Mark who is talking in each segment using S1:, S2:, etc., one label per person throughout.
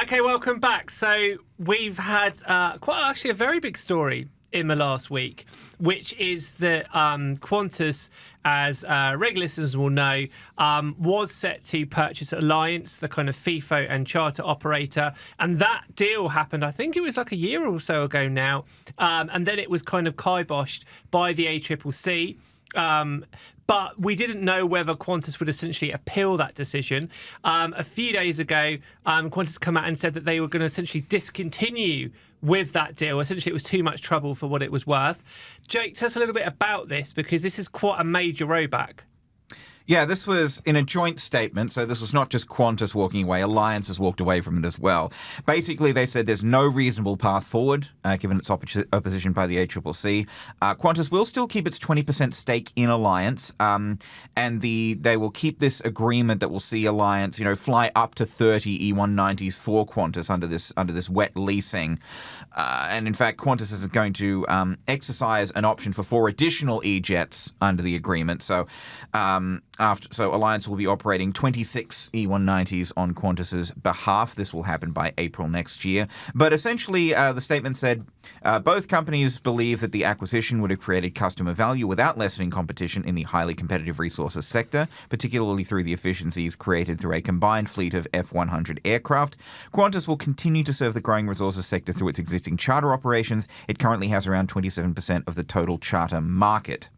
S1: Okay, welcome back. So we've had quite actually a very big story in the last week, which is that Qantas, as regular listeners will know, was set to purchase Alliance, the kind of FIFO and charter operator. And that deal happened, I think it was like a year or so ago now. And then it was kind of kiboshed by the ACCC. But we didn't know whether Qantas would essentially appeal that decision. A few days ago, Qantas come out and said that they were going to essentially discontinue with that deal. Essentially, it was too much trouble for what it was worth. Jake, tell us a little bit about this, because this is quite a major rollback.
S2: Yeah, this was in a joint statement, so this was not just Qantas walking away. Alliance has walked away from it as well. Basically, they said there's no reasonable path forward, given its opposition by the ACCC. Qantas will still keep its 20% stake in Alliance, and they will keep this agreement that will see Alliance, fly up to 30 E190s for Qantas under this wet leasing. And in fact, Qantas is going to exercise an option for 4 additional E-jets under the agreement. So Alliance will be operating 26 E190s on Qantas's behalf. This will happen by April next year. But essentially, the statement said both companies believe that the acquisition would have created customer value without lessening competition in the highly competitive resources sector, particularly through the efficiencies created through a combined fleet of F-100 aircraft. Qantas will continue to serve the growing resources sector through its existing charter operations. It currently has around 27% of the total charter market.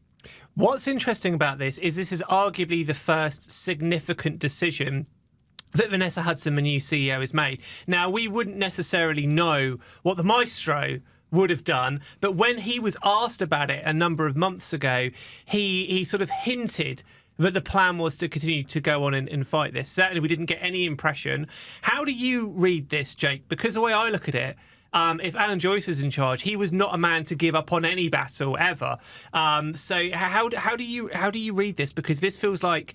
S1: What's interesting about this is arguably the first significant decision that Vanessa Hudson, the new CEO, has made. Now, we wouldn't necessarily know what the maestro would have done, but when he was asked about it a number of months ago, he sort of hinted that the plan was to continue to go on and fight this. Certainly, we didn't get any impression. How do you read this, Jake? Because the way I look at it, if Alan Joyce was in charge, he was not a man to give up on any battle ever. So how do you read this? Because this feels like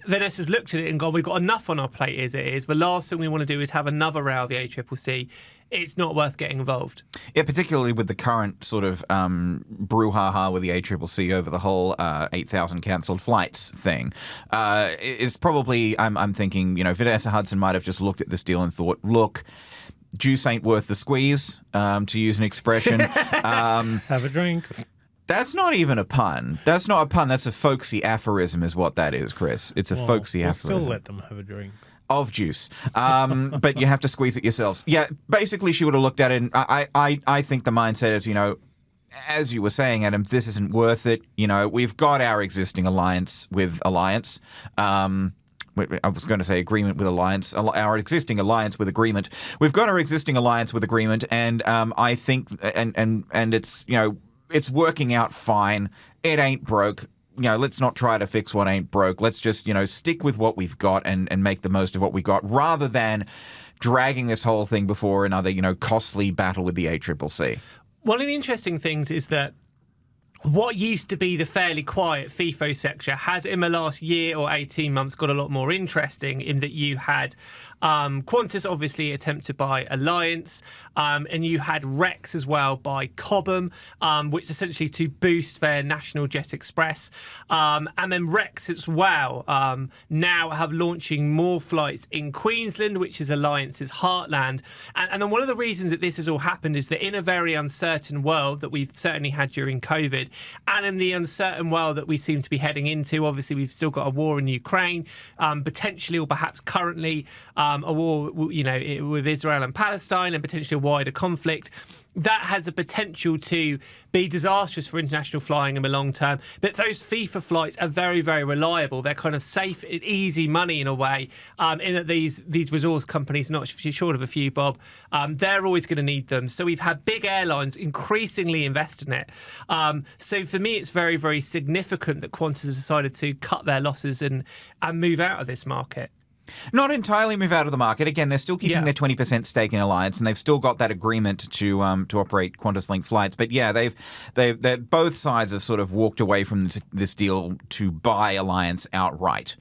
S1: Vanessa's looked at it and gone, we've got enough on our plate as it is. The last thing we want to do is have another row with the ACCC. It's not worth getting involved. Yeah,
S2: particularly with the current sort of brouhaha with the ACCC over the whole 8,000 cancelled flights thing. It's probably, I'm thinking, Vanessa Hudson might have just looked at this deal and thought, look, juice ain't worth the squeeze, to use an expression.
S3: Have a drink.
S2: That's not even a pun. That's not a pun. That's a folksy aphorism is what that is, Chris. It's a folksy aphorism.
S3: Still let them have a drink.
S2: Of juice. But you have to squeeze it yourselves. Yeah, basically she would have looked at it, and I think the mindset is, as you were saying, Adam, this isn't worth it. We've got our existing alliance with Alliance. I was going to say agreement with Alliance, our existing alliance with agreement. We've got our existing alliance with agreement, and I think, and it's, it's working out fine. It ain't broke. Let's not try to fix what ain't broke. Let's just, stick with what we've got and make the most of what we got, rather than dragging this whole thing before another, costly battle with the ACCC.
S1: One of the interesting things is that what used to be the fairly quiet FIFO sector has, in the last year or 18 months, got a lot more interesting, in that you had Qantas obviously attempt to buy Alliance, and you had Rex as well by Cobham, which essentially to boost their National Jet Express. And then Rex as well now have launching more flights in Queensland, which is Alliance's heartland. And then one of the reasons that this has all happened is that in a very uncertain world that we've certainly had during COVID, and in the uncertain world that we seem to be heading into, obviously we've still got a war in Ukraine, potentially or perhaps currently a war, with Israel and Palestine, and potentially a wider conflict. That has a potential to be disastrous for international flying in the long term. But those FIFA flights are very, very reliable. They're kind of safe, easy money in a way, in that these resource companies, not short of a few bob, they're always going to need them. So we've had big airlines increasingly invest in it. So for me, it's very, very significant that Qantas has decided to cut their losses and move out of this market.
S2: Not entirely move out of the market. Again, they're still keeping their 20% stake in Alliance, and they've still got that agreement to operate Qantas-linked flights. But yeah, they've both sides have sort of walked away from this deal to buy Alliance outright.